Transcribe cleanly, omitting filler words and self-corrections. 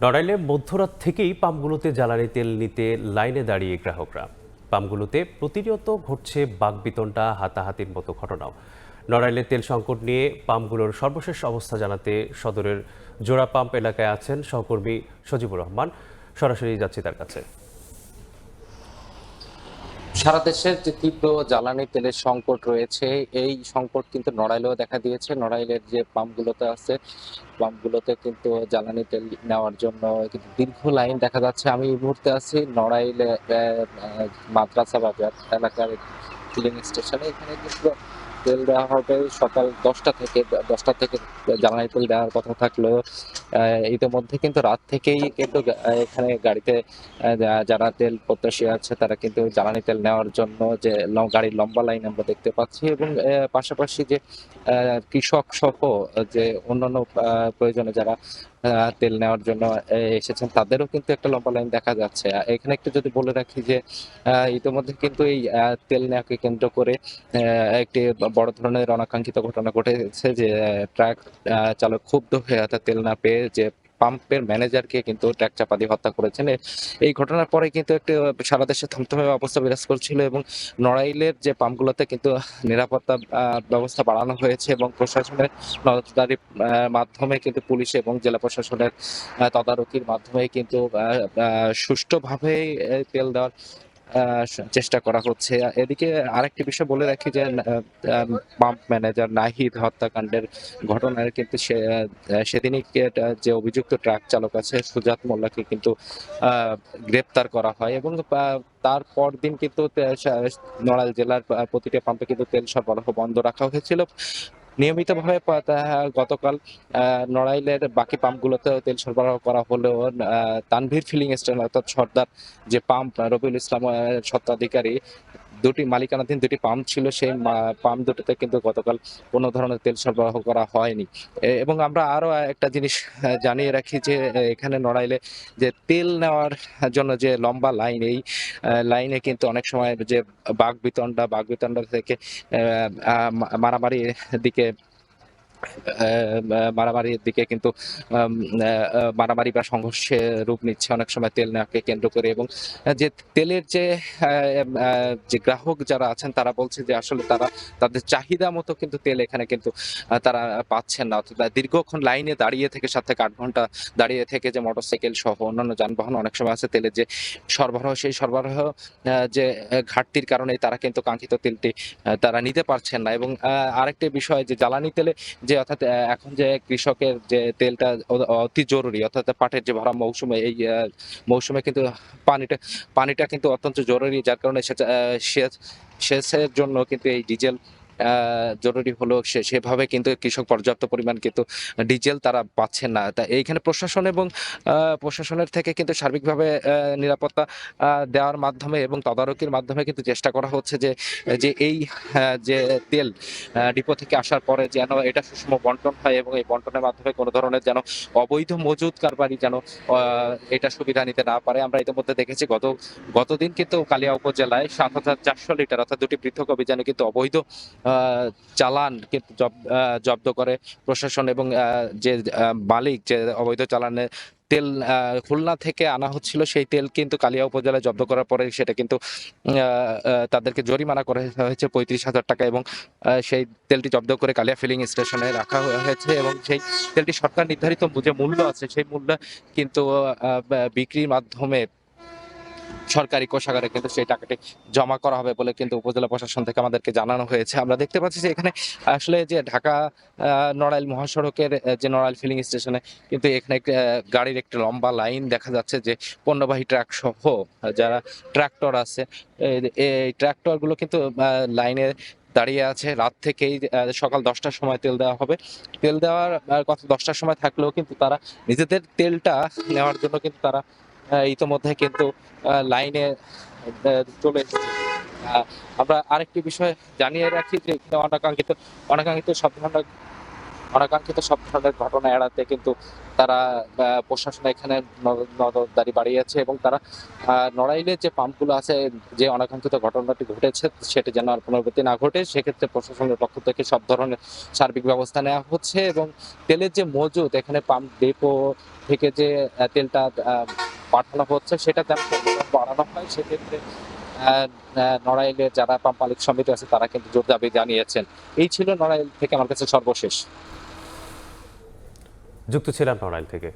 নড়াইলে মধ্যরাত থেকেই পাম্পগুলোতে জ্বালানি তেল নিতে লাইনে দাঁড়িয়ে গ্রাহকরা। পাম্পগুলোতে প্রতিনিয়ত ঘটছে বাকবিতণ্ডা, হাতাহাতির মতো ঘটনাও। নড়াইলে তেল সংকট নিয়ে পাম্পগুলোর সর্বশেষ অবস্থা জানাতে সদরের জোড়া পাম্প এলাকায় আছেন সহকর্মী সজিবুর রহমান। সরাসরি যাচ্ছি তার কাছে। সারা দেশের যে তীব্র জ্বালানি তেলের সংকট রয়েছে, এই সংকট কিন্তু নড়াইলেও দেখা দিয়েছে। নড়াইলের যে পাম্পগুলোতে আছে, পাম্পগুলোতে কিন্তু জ্বালানি তেল নেওয়ার জন্য কিন্তু দীর্ঘ লাইন দেখা যাচ্ছে। আমি এই মুহূর্তে আছি নড়াইলে মাদ্রাসা বাজার এলাকার ফিলিং স্টেশনে। এখানে কিন্তু তেল দেওয়া হবে সকাল 10টা থেকে জ্বালানি তেল দেওয়ার কথা থাকলেও ইতিমধ্যে কিন্তু রাত থেকেই কিন্তু এখানে গাড়িতে যারা তেল প্রত্যাশী আছে তারা কিন্তু জ্বালানি তেল নেওয়ার জন্য যে গাড়ির লম্বা লাইন আমরা দেখতে পাচ্ছি। এবং পাশাপাশি যে কৃষক সহ যে অন্যান্য প্রয়োজনে যারা তেল নেওয়ার জন্য এসেছেন তাদেরও কিন্তু একটা লম্বা লাইন দেখা যাচ্ছে। এখানে একটু যদি বলে রাখি যে ইতিমধ্যে কিন্তু এই তেল নেওয়াকে কেন্দ্র করে একটি বড় ধরনের অনাকাঙ্ক্ষিত ঘটনা ঘটেছে, যে ট্রাক চালক ক্ষুব্ধ হয়ে অর্থাৎ তেল না পেয়ে যে পাম্পের ম্যানেজারকে কিন্তু ট্রাক চাপা দিয়ে হত্যা করেছেন। এই ঘটনার পরে কিন্তু একটা সারা দেশে থমথমে অবস্থা বিরাজ করছিল, এবং নড়াইলের যে পাম্পগুলোতে কিন্তু নিরাপত্তা ব্যবস্থা বাড়ানো হয়েছে এবং প্রশাসনের নজরদারির মাধ্যমে কিন্তু পুলিশ এবং জেলা প্রশাসনের তদারকির মাধ্যমে কিন্তু সুষ্ঠুভাবে তেল দেওয়ার চেষ্টা করা হচ্ছে। এদিকে আরেকটি বিষয় বলে রাখি যে পাম্প ম্যানেজার নাহিদ হত্যাকাণ্ডের ঘটনার কিন্তু সেদিনই যে অভিযুক্ত ট্রাক চালক আছে সুজাত মোল্লাকে কিন্তু গ্রেপ্তার করা হয়, এবং তারপর দিন কিন্তু নড়াইল জেলার প্রতিটা পাম্পে কিন্তু তেল সরবরাহ বন্ধ রাখা হয়েছিল। নিয়মিতভাবে গতকাল নড়াইলের বাকি পাম্পগুলোতেও তেল সরবরাহ করা হলেও তানভীর ফিলিং স্টেশন অর্থাৎ সর্দার যে পাম্প রবিউল ইসলাম স্বত্বাধিকারী মালিকানাধীন দুটি পাম্প ছিল, সেই পাম্প দুটোতে কিন্তু গতকাল কোনো ধরনের তেল সরবরাহ করা হয়নি। এবং আমরা আরো একটা জিনিস জানিয়ে রাখি যে এখানে নড়াইলে যে তেল নেওয়ার জন্য যে লম্বা লাইন, এই লাইনে কিন্তু অনেক সময় যে বাকবিতণ্ডা থেকে মারামারির দিকে মারামারির দিকে কিন্তু মারামারি বা সংঘর্ষে রূপ নিচ্ছে অনেক সময় তেল নেওয়াকে কেন্দ্র করে। এবং যে তেলের যে গ্রাহক যারা আছেন তারা বলছে যে আসলে তারা তাদের চাহিদা মতো কিন্তু তেল এখানে কিন্তু তারা পাচ্ছেন না, অর্থাৎ দীর্ঘক্ষণ লাইনে দাঁড়িয়ে থেকে 7 থেকে 8 ঘন্টা দাঁড়িয়ে থেকে যে মোটরসাইকেল সহ অন্যান্য যানবাহন অনেক সময় আছে তেলের যে সরবরাহ, সেই সরবরাহ যে ঘাটতির কারণে তারা কিন্তু কাঙ্ক্ষিত তেলটি তারা নিতে পারছেন না। এবং আরেকটি বিষয় যে জ্বালানি তেলে যে অর্থাৎ এখন যে কৃষকের যে তেলটা অতি জরুরি, অর্থাৎ পাটের যে ভরা মৌসুমে, এই মৌসুমে কিন্তু পানিটা পানিটা কিন্তু অত্যন্ত জরুরি, যার কারণে সেচের জন্য কিন্তু এই ডিজেল জরুরি হলেও সেভাবে কিন্তু কৃষক পর্যাপ্ত পরিমাণ কিন্তু ডিজেল তারা পাচ্ছেন না। তা এইখানে প্রশাসন এবং প্রশাসনের থেকে কিন্তু সার্বিকভাবে নিরাপত্তা দেওয়ার মাধ্যমে এবং তদারকির মাধ্যমে কিন্তু চেষ্টা করা হচ্ছে যে যে এই যে তেল ডিপো থেকে আসার পরে যেন এটা সুষম বন্টন হয়, এবং এই বন্টনের মাধ্যমে কোনো ধরনের যেন অবৈধ মজুদ কারবারি যেন এটা সুবিধা নিতে না পারে। আমরা ইতিমধ্যে দেখেছি গতদিন কিন্তু কালিয়া উপজেলায় 7,400 লিটার অর্থাৎ দুটি পৃথক অভিযানে কিন্তু অবৈধ চালান কিন্তু জব্দ করে প্রশাসন, এবং যে মালিক যে অবৈধ চালানে তেল খুলনা থেকে আনা হচ্ছিল সেই তেল কিন্তু কালিয়া উপজেলায় জব্দ করার পরে সেটা কিন্তু তাদেরকে জরিমানা করা হয়েছে 35,000 টাকা, এবং সেই তেলটি জব্দ করে কালিয়া ফিলিং স্টেশনে রাখা হয়েছে। এবং সেই তেলটি সরকার নির্ধারিত যে মূল্য আছে সেই মূল্য কিন্তু বিক্রির মাধ্যমে সরকারি কোষাগারে কিন্তু সেই টাকাটি জমা করা হবে বলে কিন্তু উপজেলা প্রশাসন থেকে আমাদেরকে জানানো হয়েছে। আমরা দেখতে পাচ্ছি যে এখানে আসলে যে ঢাকা নড়াইল মহাসড়কের যে নড়াইল ফিলিং স্টেশনে কিন্তু এখানে গাড়ির একটি লম্বা লাইন দেখা যাচ্ছে, যে পণ্যবাহী ট্রাক সহ যারা ট্রাক্টর আছে, এই ট্রাক্টরগুলো কিন্তু লাইনে দাঁড়িয়ে আছে রাত থেকেই। সকাল 10টার সময় তেল দেওয়া হবে, তেল দেওয়ার কথা 10টার সময় থাকলেও কিন্তু তারা নিজেদের তেলটা নেওয়ার জন্য কিন্তু তারা ইতোমধ্যে কিন্তু লাইনে চলে এসেছে। আমরা আরেকটি বিষয় জানিয়ে রাখি যে এখানে অনাকাঙ্ক্ষিত সব ধরনের অনাকাঙ্ক্ষিত সব ধরনের ঘটনা এড়াতে কিন্তু তারা প্রশাসন এখানে নজরদারি বাড়িয়েছে এবং তারা নড়াইলে যে পাম্পগুলো আছে, যে অনাকাঙ্ক্ষিত ঘটনাটি ঘটেছে সেটি যেন আর পুনরাবৃত্তি না ঘটে সেক্ষেত্রে প্রশাসনের পক্ষ থেকে সব ধরনের সার্বিক ব্যবস্থা নেওয়া হচ্ছে। এবং তেলের যে মজুদ এখানে পাম্প ডিপো থেকে যে তেলটা পাঠানো হচ্ছে সেটা যেন বাড়ানো হয়, সেক্ষেত্রে নড়াইলের যারা পাম্প মালিক সমিতি আছে তারা কিন্তু জোর দাবি জানিয়েছেন। এই ছিল নড়াইল থেকে আমার কাছে সর্বশেষ। যুক্ত ছিলাম নড়াইল থেকে।